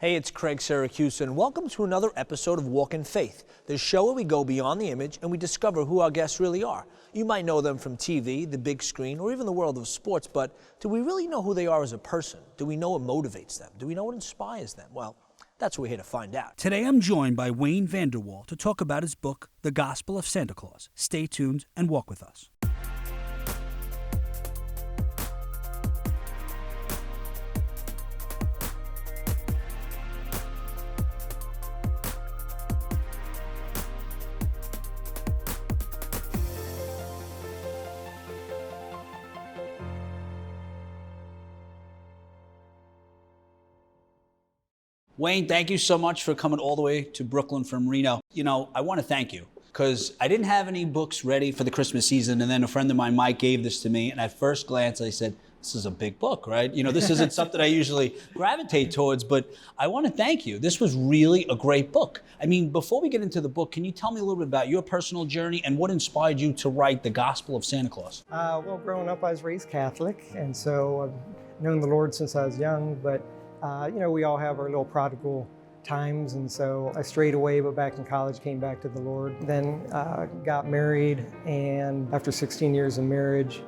Hey, it's Craig Syracuse, and welcome to another episode of Walk in Faith, the show where we go beyond the image and we discover who our guests really are. You might know them from TV, the big screen, or even the world of sports, but do we really know who they are as a person? Do we know what motivates them? Do we know what inspires them? Well, that's what we're here to find out. Today I'm joined by Wayne Vanderwall to talk about his book, The Gospel of Santa Claus. Stay tuned and walk with us. Wayne, thank you so much for coming all the way to Brooklyn from Reno. You know, I want to thank you because I didn't have any books ready for the Christmas season, and then a friend of mine, Mike, gave this to me, and at first glance I said, this is a big book, right? You know, this isn't something I usually gravitate towards, but I want to thank you. This was really a great book. I mean, before we get into the book, can you tell me a little bit about your personal journey and what inspired you to write The Gospel of Santa Claus? Well, growing up, I was raised Catholic, and so I've known the Lord since I was young, but you know, we all have our little prodigal times, and so I strayed away, but back in college came back to the Lord. Then got married, and after 16 years of marriage,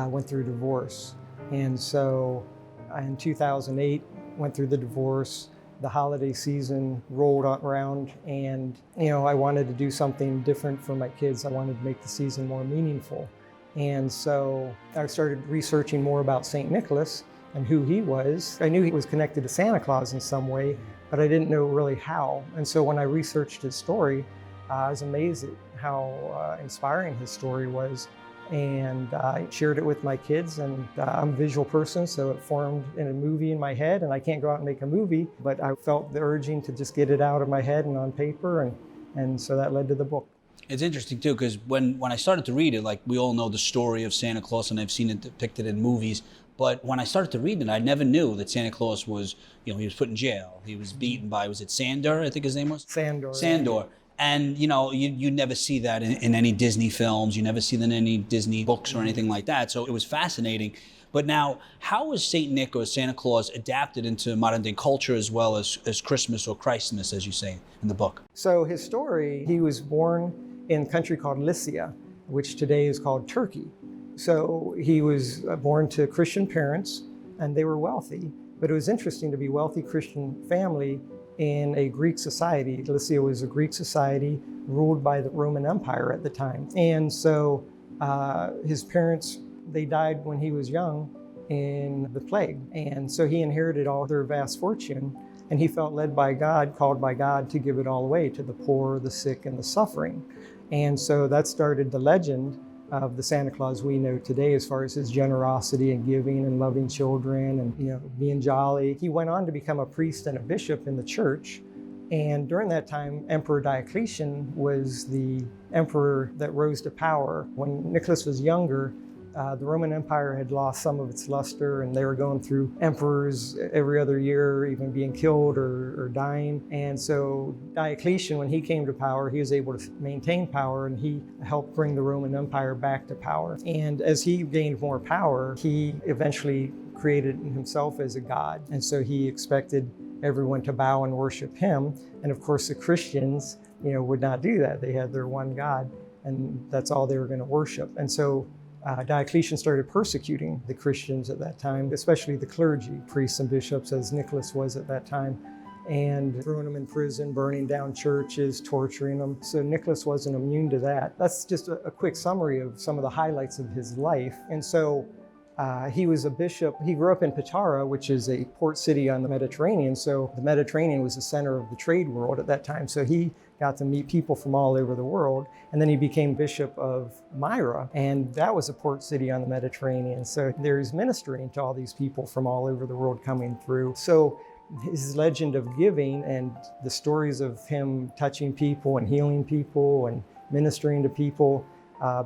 went through divorce. And so in 2008, went through the divorce. The holiday season rolled around, and you know, I wanted to do something different for my kids. I wanted to make the season more meaningful. And so I started researching more about St. Nicholas and who he was. I knew he was connected to Santa Claus in some way, but I didn't know really how. And so when I researched his story, I was amazed at how inspiring his story was. And I shared it with my kids, and I'm a visual person, so it formed in a movie in my head, and I can't go out and make a movie, but I felt the urging to just get it out of my head and on paper, and so that led to the book. It's interesting too, because when I started to read it, like we all know the story of Santa Claus, and I've seen it depicted in movies, but when I started to read it, I never knew that Santa Claus was, you know, he was put in jail. He was beaten by, was it Sandor, I think his name was? Sandor. Sandor. And, you know, you never see that in any Disney films. You never see that in any Disney books or anything like that. So it was fascinating. But now, how is St. Nick or Santa Claus adapted into modern day culture as well as Christmas or Christmas, as you say in the book? So his story, he was born in a country called Lycia, which today is called Turkey. So he was born to Christian parents, and they were wealthy. But it was interesting to be a wealthy Christian family in a Greek society. Lycia was a Greek society ruled by the Roman Empire at the time. And so his parents, they died when he was young in the plague. And so he inherited all their vast fortune, and he felt led by God, called by God to give it all away to the poor, the sick, and the suffering. And so that started the legend of the Santa Claus we know today, as far as his generosity and giving and loving children and, you know, being jolly. He went on to become a priest and a bishop in the church. And during that time, Emperor Diocletian was the emperor that rose to power. When Nicholas was younger, the Roman Empire had lost some of its luster, and they were going through emperors every other year, even being killed or dying. And so Diocletian, when he came to power, he was able to maintain power, and he helped bring the Roman Empire back to power. And as he gained more power, he eventually created himself as a god. And so he expected everyone to bow and worship him. And of course, the Christians, you know, would not do that. They had their one God, and that's all they were going to worship. And so Diocletian started persecuting the Christians at that time, especially the clergy, priests and bishops, as Nicholas was at that time, and throwing them in prison, burning down churches, torturing them. So Nicholas wasn't immune to that. That's just a quick summary of some of the highlights of his life. And so he was a bishop. He grew up in Patara, which is a port city on the Mediterranean. So the Mediterranean was the center of the trade world at that time. So he got to meet people from all over the world. And then he became Bishop of Myra, and that was a port city on the Mediterranean. So there's ministering to all these people from all over the world coming through. So his legend of giving and the stories of him touching people and healing people and ministering to people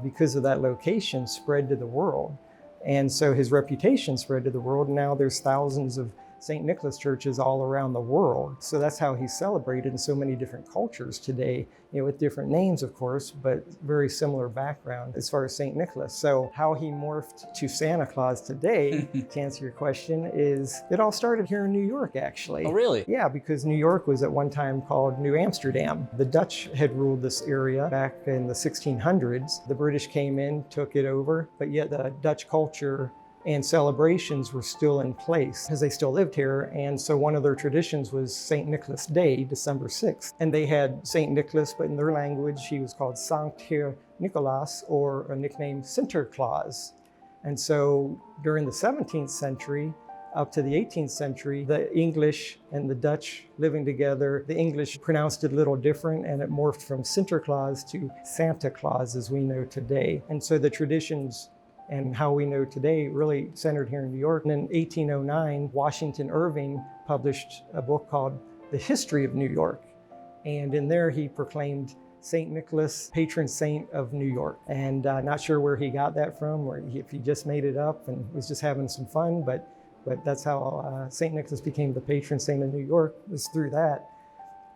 because of that location spread to the world. And so his reputation spread to the world. And now there's thousands of St. Nicholas churches all around the world. So that's how he's celebrated in so many different cultures today, with different names, of course, but very similar background as far as St. Nicholas. So how he morphed to Santa Claus today, to answer your question, is it all started here in New York, actually. Oh, really? Yeah, because New York was at one time called New Amsterdam. The Dutch had ruled this area back in the 1600s. The British came in, took it over, but yet the Dutch culture and celebrations were still in place because they still lived here. And so one of their traditions was St. Nicholas Day, December 6th. And they had St. Nicholas, but in their language, he was called Sankt Heer Nicolaas, or a nickname Sinterklaas. And so during the 17th century, up to the 18th century, the English and the Dutch living together, the English pronounced it a little different, and it morphed from Sinterklaas to Santa Claus as we know today. And so the traditions and how we know today really centered here in New York. And in 1809, Washington Irving published a book called The History of New York. And in there he proclaimed St. Nicholas, patron saint of New York. And not sure where he got that from, or if he just made it up and was just having some fun, but that's how St. Nicholas became the patron saint of New York, was through that.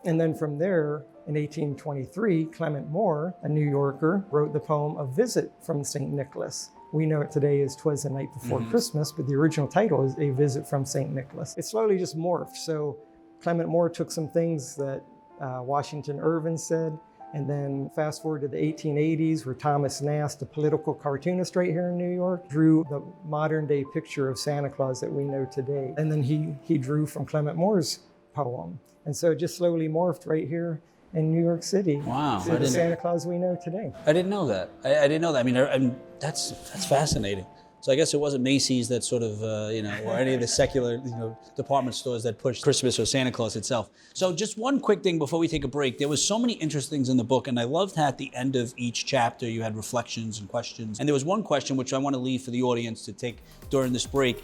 And then from there, in 1823, Clement Moore, a New Yorker, wrote the poem A Visit from St. Nicholas. We know it today as 'Twas the Night Before Christmas, but the original title is A Visit from St. Nicholas. It slowly just morphed. So Clement Moore took some things that Washington Irving said, and then fast forward to the 1880s, where Thomas Nast, a political cartoonist right here in New York, drew the modern day picture of Santa Claus that we know today. And then he drew from Clement Moore's poem. And so it just slowly morphed right here in New York City. Wow. To the Santa Claus we know today. I didn't know that. I didn't know that. I mean, that's fascinating. So I guess it wasn't Macy's that sort of, or any of the secular, department stores that pushed Christmas or Santa Claus itself. So just one quick thing before we take a break. There was so many interesting things in the book, and I loved how at the end of each chapter you had reflections and questions. And there was one question which I want to leave for the audience to take during this break.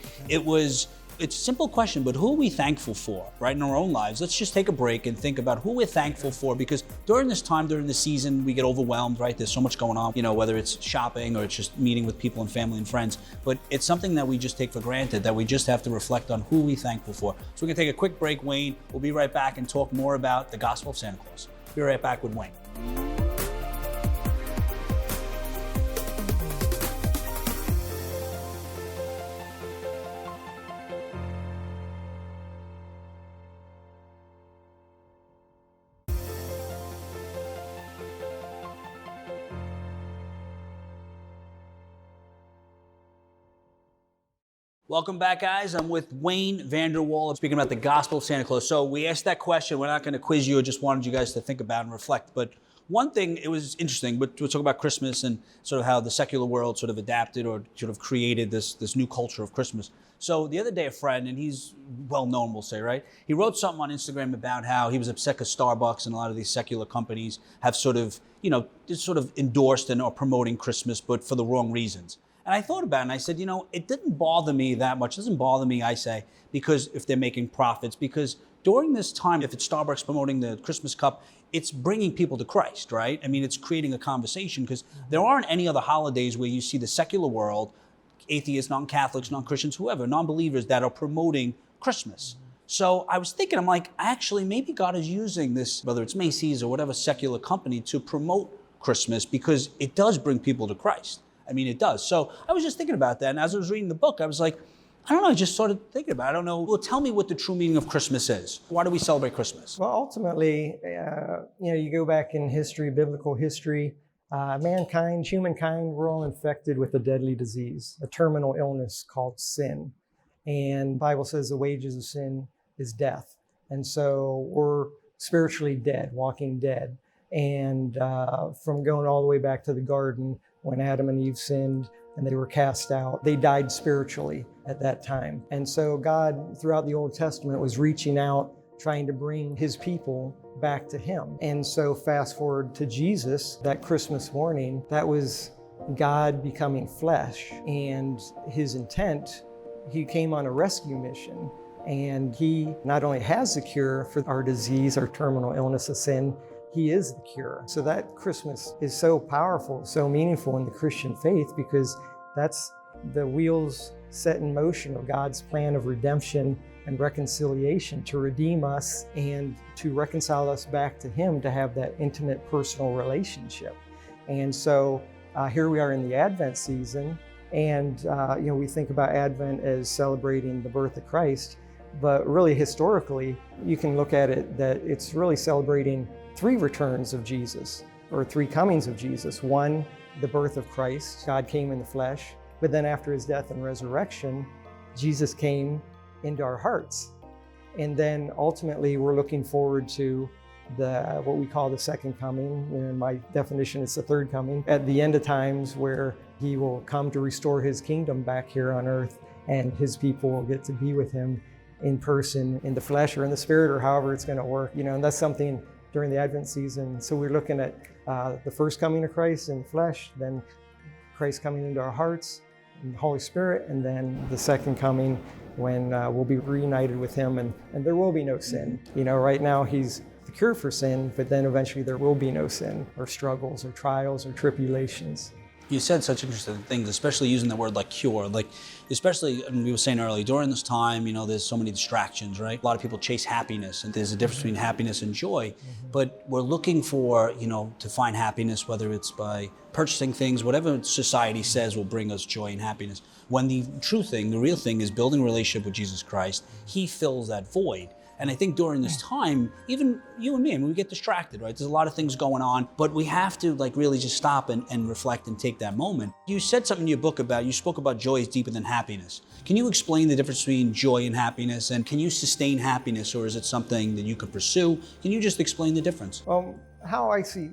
It's a simple question, but who are we thankful for, right, in our own lives? Let's just take a break and think about who we're thankful for, because during this time, during the season, we get overwhelmed, right? There's so much going on, whether it's shopping or it's just meeting with people and family and friends, but it's something that we just take for granted, that we just have to reflect on who we're thankful for. So we're gonna take a quick break, Wayne. We'll be right back and talk more about the Gospel of Santa Claus. Be right back with Wayne. Welcome back, guys. I'm with Wayne Vanderwall, speaking about the Gospel of Santa Claus. So we asked that question. We're not going to quiz you. I just wanted you guys to think about and reflect. But one thing, it was interesting, but we'll talk about Christmas and sort of how the secular world sort of adapted or sort of created this new culture of Christmas. So the other day, a friend, and he's well known, we'll say, right? He wrote something on Instagram about how he was upset because Starbucks and a lot of these secular companies have sort of, just sort of endorsed and are promoting Christmas, but for the wrong reasons. And I thought about it and I said, it didn't bother me that much. It doesn't bother me, I say, because if they're making profits, because during this time, if it's Starbucks promoting the Christmas cup, it's bringing people to Christ, right? I mean, it's creating a conversation, because there aren't any other holidays where you see the secular world, atheists, non-Catholics, non-Christians, whoever, non-believers that are promoting Christmas. So I was thinking, I'm like, actually, maybe God is using this, whether it's Macy's or whatever secular company, to promote Christmas, because it does bring people to Christ. I mean, it does. So I was just thinking about that. And as I was reading the book, I was like, I don't know, I just started thinking about it. I don't know. Well, tell me what the true meaning of Christmas is. Why do we celebrate Christmas? Well, ultimately, you go back in history, biblical history, humankind, we're all infected with a deadly disease, a terminal illness called sin. And the Bible says the wages of sin is death. And so we're spiritually dead, walking dead. And from going all the way back to the garden, when Adam and Eve sinned and they were cast out, they died spiritually at that time. And so God, throughout the Old Testament, was reaching out, trying to bring his people back to him. And so fast forward to Jesus, that Christmas morning, that was God becoming flesh. And his intent, he came on a rescue mission. And he not only has the cure for our disease, our terminal illness of sin, he is the cure. So that Christmas is so powerful, so meaningful in the Christian faith, because that's the wheels set in motion of God's plan of redemption and reconciliation to redeem us and to reconcile us back to Him, to have that intimate personal relationship. And so here we are in the Advent season, and we think about Advent as celebrating the birth of Christ, but really historically, you can look at it that it's really celebrating 3 returns of Jesus, or 3 comings of Jesus. One, the birth of Christ, God came in the flesh, but then after His death and resurrection, Jesus came into our hearts. And then ultimately we're looking forward to what we call the second coming. In my definition, it's the third coming at the end of times, where He will come to restore His kingdom back here on earth, and His people will get to be with Him in person, in the flesh or in the spirit, or however it's going to work. And that's something during the Advent season. So we're looking at the first coming of Christ in the flesh, then Christ coming into our hearts in the Holy Spirit, and then the second coming when we'll be reunited with Him, and there will be no sin. Right now He's the cure for sin, but then eventually there will be no sin or struggles or trials or tribulations. You said such interesting things, especially using the word like cure, especially, and we were saying earlier, during this time, there's so many distractions, right? A lot of people chase happiness, and there's a difference between happiness and joy, but we're looking for, to find happiness, whether it's by purchasing things, whatever society says will bring us joy and happiness. When the true thing, the real thing, is building a relationship with Jesus Christ. He fills that void. And I think during this time, even you and me, we get distracted, right? There's a lot of things going on, but we have to really just stop and reflect and take that moment. You said something in your book you spoke about joy is deeper than happiness. Can you explain the difference between joy and happiness? And can you sustain happiness, or is it something that you could pursue? Can you just explain the difference? How I see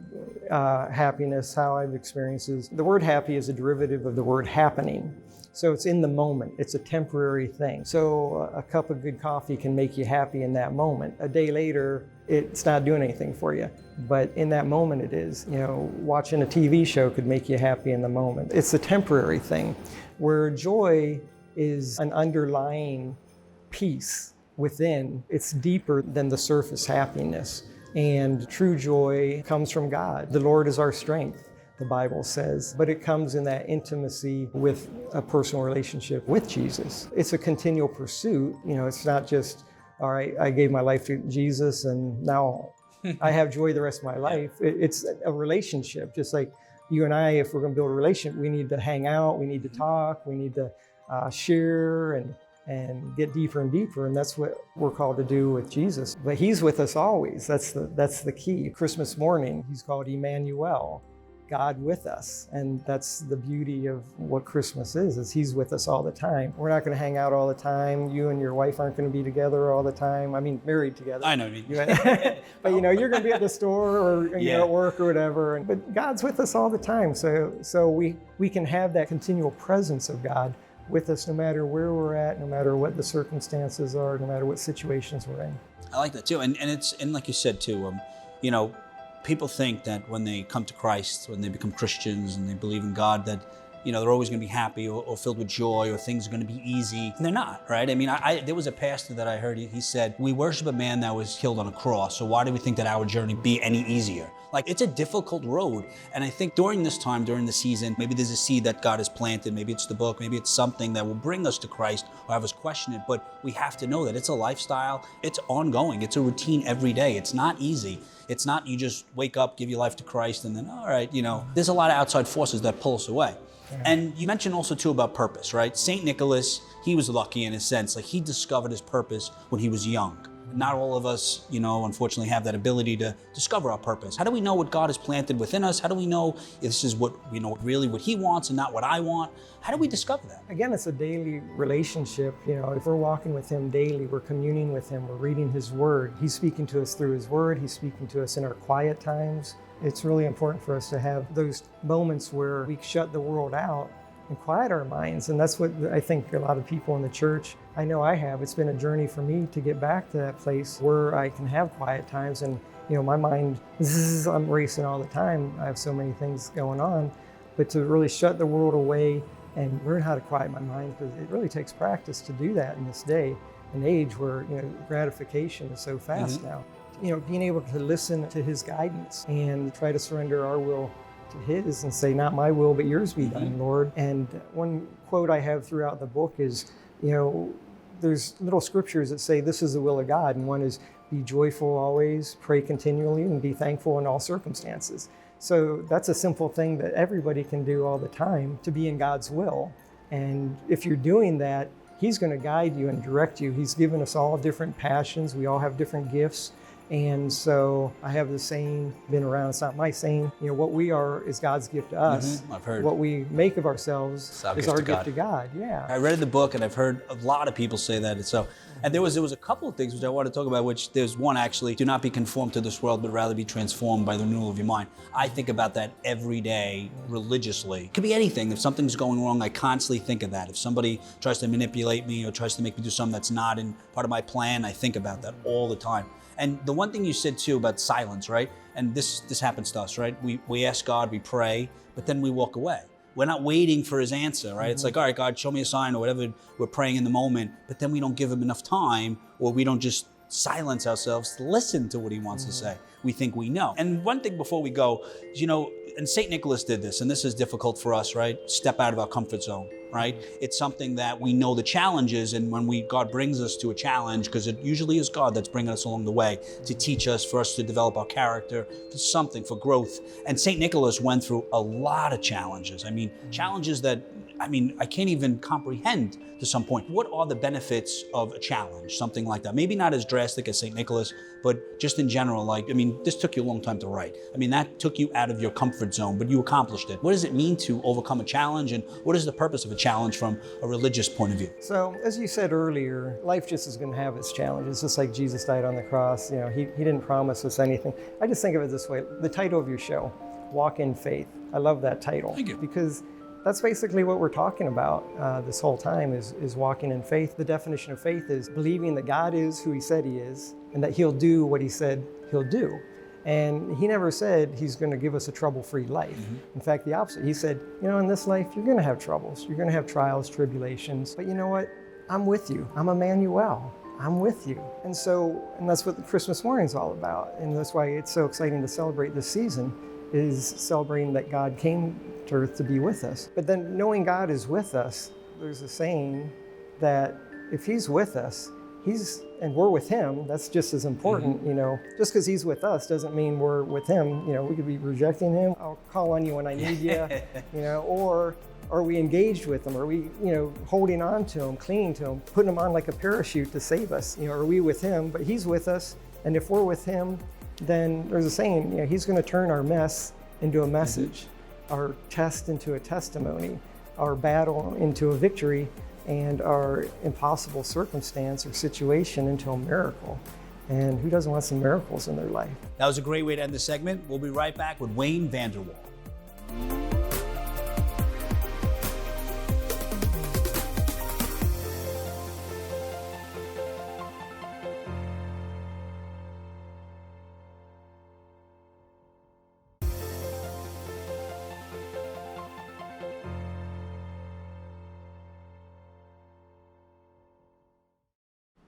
happiness, how I've experienced is, the word happy is a derivative of the word happening. So it's in the moment, it's a temporary thing. So a cup of good coffee can make you happy in that moment. A day later, it's not doing anything for you. But in that moment it is. Watching a TV show could make you happy in the moment. It's a temporary thing. Where joy is an underlying peace within. It's deeper than the surface happiness. And true joy comes from God. The Lord is our strength, the Bible says, but it comes in that intimacy with a personal relationship with Jesus. It's a continual pursuit. It's not just, all right, I gave my life to Jesus and now I have joy the rest of my life. It's a relationship, just like you and I. If we're going to build a relationship, we need to hang out, we need to talk, we need to share and get deeper and deeper, and that's what we're called to do with Jesus. But He's with us always. That's the key. Christmas morning, He's called Emmanuel, God with us. And that's the beauty of what Christmas is He's with us all the time. We're not going to hang out all the time. You and your wife aren't going to be together all the time. I mean, married together. I know what you mean. But you're going to be at the store or at work or whatever. But God's with us all the time. So we can have that continual presence of God with us no matter where we're at, no matter what the circumstances are, no matter what situations we're in. I like that too. And like you said too, people think that when they come to Christ, when they become Christians and they believe in God, that they're always going to be happy or filled with joy, or things are going to be easy. And they're not, right? I mean, there was a pastor that I heard, he said, we worship a man that was killed on a cross, so why do we think that our journey be any easier? It's a difficult road. And I think during this time, during the season, maybe there's a seed that God has planted. Maybe it's the book, maybe it's something that will bring us to Christ or have us question it. But we have to know that it's a lifestyle, it's ongoing, it's a routine every day. It's not easy. It's not you just wake up, give your life to Christ, and then, all right, there's a lot of outside forces that pull us away. And you mentioned also too about purpose, right? St. Nicholas, he was lucky in a sense. He discovered his purpose when he was young. Not all of us, unfortunately have that ability to discover our purpose. How do we know what God has planted within us? How do we know if this is really what He wants and not what I want? How do we discover that? Again, it's a daily relationship. If we're walking with Him daily, we're communing with Him, we're reading His Word. He's speaking to us through His Word. He's speaking to us in our quiet times. It's really important for us to have those moments where we shut the world out and quiet our minds. And that's what I think a lot of people in the church, I know I have. It's been a journey for me to get back to that place where I can have quiet times. And my mind, I'm racing all the time. I have so many things going on. But to really shut the world away and learn how to quiet my mind, because it really takes practice to do that in this day and age where gratification is so fast now. Being able to listen to His guidance and try to surrender our will to his and say, not my will, but yours be done, Lord. And one quote I have throughout the book is, there's little scriptures that say this is the will of God. And one is, be joyful always, pray continually, and be thankful in all circumstances. So that's a simple thing that everybody can do all the time, to be in God's will. And if you're doing that, He's going to guide you and direct you. He's given us all different passions. We all have different gifts. And so I have the saying, been around, it's not my saying, what we are is God's gift to us. I've heard. What we make of ourselves is our gift to God. Yeah. I read the book and I've heard a lot of people say that. So, and there was a couple of things which I want to talk about, which there's one actually, do not be conformed to this world, but rather be transformed by the renewal of your mind. I think about that every day religiously. It could be anything. If something's going wrong, I constantly think of that. If somebody tries to manipulate me or tries to make me do something that's not in part of my plan, I think about that all the time. And the one thing you said too about silence, right? And this happens to us, right? We ask God, we pray, but then we walk away. We're not waiting for His answer, right? It's like, all right, God, show me a sign or whatever we're praying in the moment, but then we don't give Him enough time, or we don't just silence ourselves to listen to what He wants to say. We think we know. And one thing before we go, and St. Nicholas did this, and this is difficult for us, right? Step out of our comfort zone, right? It's something that we know the challenges, and when God brings us to a challenge, because it usually is God that's bringing us along the way to teach us, for us to develop our character, for something, for growth. And St. Nicholas went through a lot of challenges. Challenges that, I can't even comprehend to some point. What are the benefits of a challenge, something like that? Maybe not as drastic as St. Nicholas, but just in general, this took you a long time to write. That took you out of your comfort zone, but you accomplished it. What does it mean to overcome a challenge, and what is the purpose of a challenge from a religious point of view? So, as you said earlier, life just is going to have its challenges, just like Jesus died on the cross. He didn't promise us anything. I just think of it this way, the title of your show, Walk in Faith. I love that title. Thank you. Because that's basically what we're talking about this whole time is walking in faith. The definition of faith is believing that God is who He said He is, and that He'll do what He said He'll do. And He never said He's going to give us a trouble-free life. In fact, the opposite. He said, in this life, you're going to have troubles. You're going to have trials, tribulations. But you know what? I'm with you. I'm Emmanuel. I'm with you. And that's what the Christmas morning is all about. And that's why it's so exciting to celebrate this season, is celebrating that God came to earth to be with us. But then knowing God is with us, there's a saying that if He's with us, and we're with Him, that's just as important. Just because He's with us doesn't mean we're with Him. We could be rejecting Him. I'll call on you when I need you, or are we engaged with Him? Are we, holding on to Him, clinging to Him, putting Him on like a parachute to save us? Are we with Him? But He's with us, and if we're with Him, then there's a saying, He's going to turn our mess into a message, our test into a testimony, our battle into a victory, and our impossible circumstance or situation into a miracle. And who doesn't want some miracles in their life? That was a great way to end the segment. We'll be right back with Wayne Vander Wal.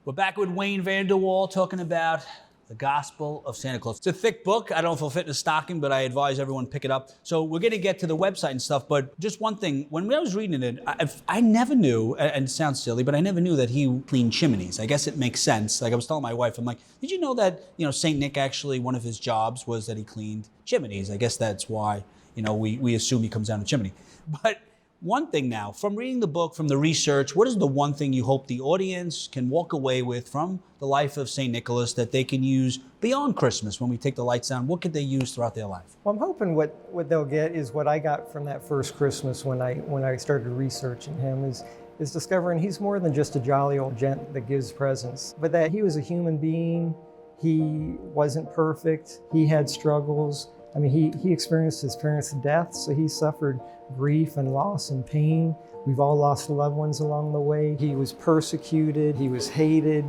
We're back with Wayne Vander Wal talking about the Gospel of Santa Claus. It's a thick book. I don't know if it'll fit in a stocking, but I advise everyone pick it up. So we're going to get to the website and stuff, but just one thing. When I was reading it, I never knew, and it sounds silly, but I never knew that he cleaned chimneys. I guess it makes sense. Like I was telling my wife, I'm like, did you know that, St. Nick actually, one of his jobs was that he cleaned chimneys? I guess that's why, we assume he comes down a chimney. But one thing now, from reading the book, from the research, what is the one thing you hope the audience can walk away with from the life of St. Nicholas that they can use beyond Christmas when we take the lights down? What could they use throughout their life? Well, I'm hoping what they'll get is what I got from that first Christmas when I started researching him is discovering he's more than just a jolly old gent that gives presents, but that he was a human being. He wasn't perfect. He had struggles. He experienced his parents' death, so he suffered grief and loss and pain. We've all lost loved ones along the way. He was persecuted, he was hated,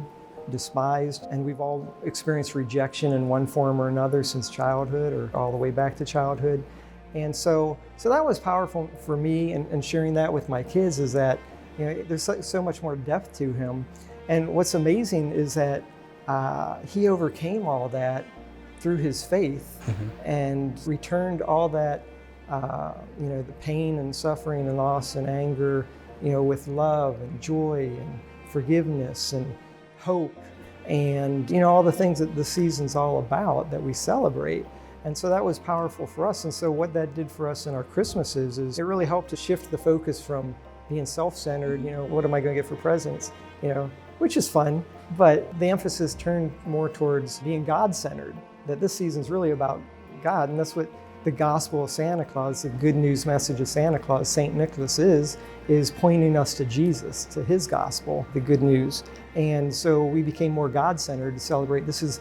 despised, and we've all experienced rejection in one form or another since childhood or all the way back to childhood. And so that was powerful for me, and sharing that with my kids is that there's so much more depth to him. And what's amazing is that he overcame all that through his faith and returned all that the pain and suffering and loss and anger, with love and joy and forgiveness and hope and, all the things that the season's all about that we celebrate. And so that was powerful for us. And so what that did for us in our Christmases is it really helped to shift the focus from being self-centered, what am I going to get for presents, which is fun, but the emphasis turned more towards being God-centered, that this season's really about God. And that's what the gospel of Santa Claus, the good news message of Santa Claus, St. Nicholas is pointing us to Jesus, to his gospel, the good news. And so we became more God-centered to celebrate. This is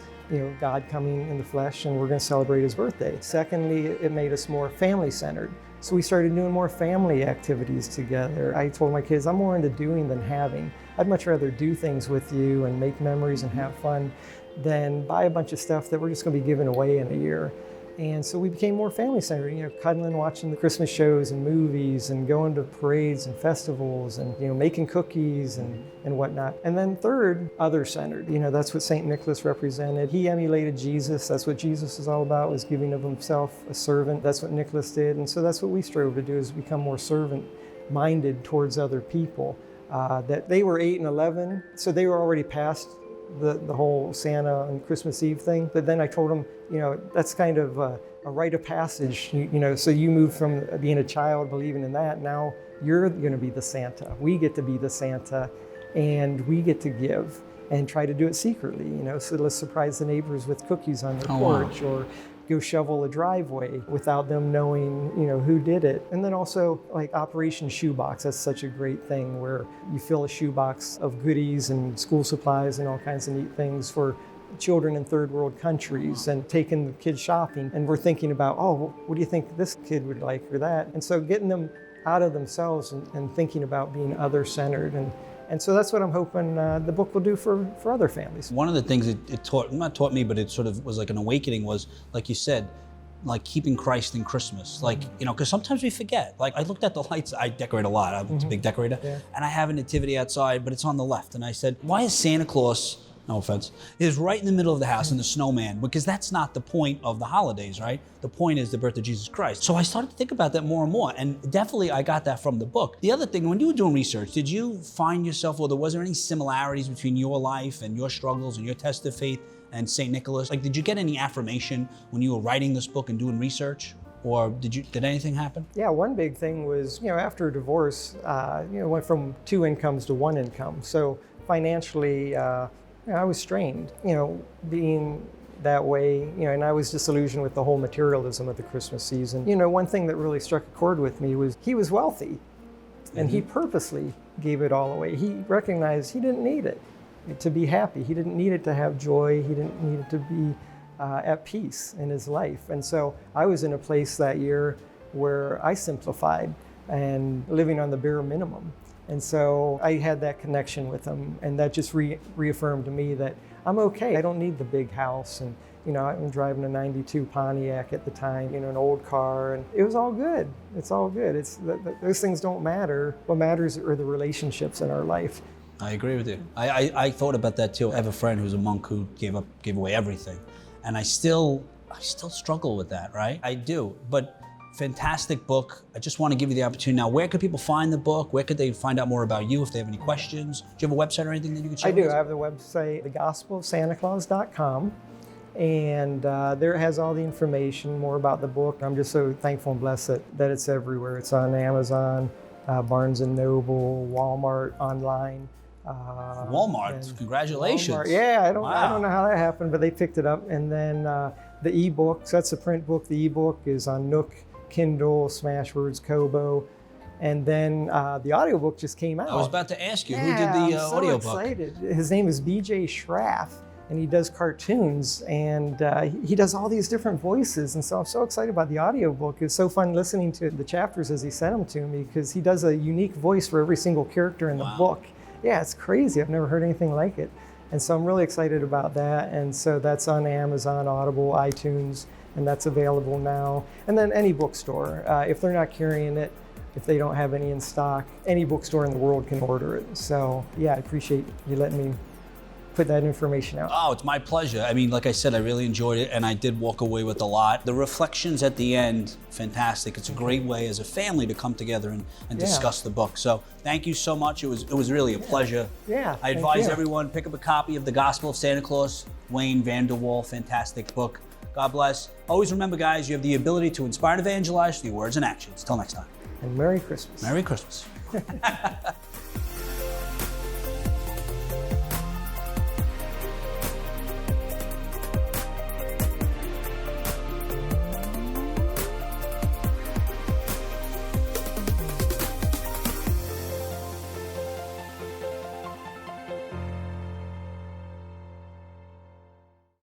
God coming in the flesh, and we're going to celebrate his birthday. Secondly, it made us more family-centered. So we started doing more family activities together. I told my kids, I'm more into doing than having. I'd much rather do things with you and make memories and have fun than buy a bunch of stuff that we're just going to be giving away in a year. And so we became more family-centered, cuddling, watching the Christmas shows and movies and going to parades and festivals and, making cookies and whatnot. And then third, other-centered. That's what St. Nicholas represented. He emulated Jesus. That's what Jesus is all about, was giving of himself a servant. That's what Nicholas did. And so that's what we strove to do, is become more servant-minded towards other people. That they were 8 and 11, so they were already past the whole Santa and Christmas Eve thing. But then I told them, that's kind of a rite of passage, so you moved from being a child believing in that, now you're going to be the Santa. We get to be the Santa, and we get to give and try to do it secretly, so let's surprise the neighbors with cookies on their porch, or go shovel a driveway without them knowing, who did it. And then also like Operation Shoebox, that's such a great thing where you fill a shoebox of goodies and school supplies and all kinds of neat things for children in third world countries, and taking the kids shopping. And we're thinking about, what do you think this kid would like, or that? And so getting them out of themselves and thinking about being other-centered. And so that's what I'm hoping the book will do for other families. One of the things it taught, not taught me, but it sort of was like an awakening, was, like you said, like keeping Christ in Christmas. Like, because sometimes we forget. Like, I looked at the lights, I decorate a lot, I'm a big decorator, and I have a nativity outside, but it's on the left. And I said, why is Santa Claus, no offense, is right in the middle of the house and the snowman? Because that's not the point of the holidays, right? The point is the birth of Jesus Christ. So I started to think about that more and more, and definitely I got that from the book. The other thing, when you were doing research, did you find yourself, or was there any similarities between your life and your struggles and your test of faith and St. Nicholas? Like, did you get any affirmation when you were writing this book and doing research? Or did anything happen? Yeah, one big thing was, after a divorce, went from 2 incomes to 1 income. So financially, I was strained, being that way, and I was disillusioned with the whole materialism of the Christmas season. One thing that really struck a chord with me was he was wealthy, and he purposely gave it all away. He recognized he didn't need it to be happy. He didn't need it to have joy. He didn't need it to be at peace in his life. And so I was in a place that year where I simplified and living on the bare minimum. And so I had that connection with him, and that just reaffirmed to me that I'm okay. I don't need the big house, and I'm driving a '92 Pontiac at the time, an old car, and it was all good. It's all good. Those things don't matter. What matters are the relationships in our life. I agree with you. I thought about that too. I have a friend who's a monk who gave away everything, and I still struggle with that, right? I do, but. Fantastic book. I just want to give you the opportunity now. Where could people find the book? Where could they find out more about you if they have any questions? Do you have a website or anything that you could share? I do. I have the website, thegospelofsantaclaus.com, and there it has all the information, more about the book. I'm just so thankful and blessed that it's everywhere. It's on Amazon, Barnes & Noble, Walmart, online. Walmart, congratulations. Walmart. Yeah, I don't know how that happened, but they picked it up. And then the ebook, so that's a print book. The ebook is on Nook, Kindle, Smashwords, Kobo. And then the audiobook just came out. I was about to ask you, who did the audiobook? I'm so excited. His name is BJ Schraff, and he does cartoons, and he does all these different voices. And so I'm so excited about the audiobook. It's so fun listening to the chapters as he sent them to me, because he does a unique voice for every single character in the book. Yeah, it's crazy. I've never heard anything like it. And so I'm really excited about that. And so that's on Amazon, Audible, iTunes, and that's available now. And then any bookstore, if they're not carrying it, if they don't have any in stock, any bookstore in the world can order it. So yeah, I appreciate you letting me put that information out. Oh, it's my pleasure. I mean, like I said, I really enjoyed it, and I did walk away with a lot. The reflections at the end, fantastic. It's a great way as a family to come together and discuss the book. So thank you so much. It was really a pleasure. Yeah, I advise everyone, pick up a copy of The Gospel of Santa Claus, Wayne Vanderwall, fantastic book. God bless. Always remember, guys, you have the ability to inspire and evangelize through your words and actions. Till next time. And Merry Christmas. Merry Christmas.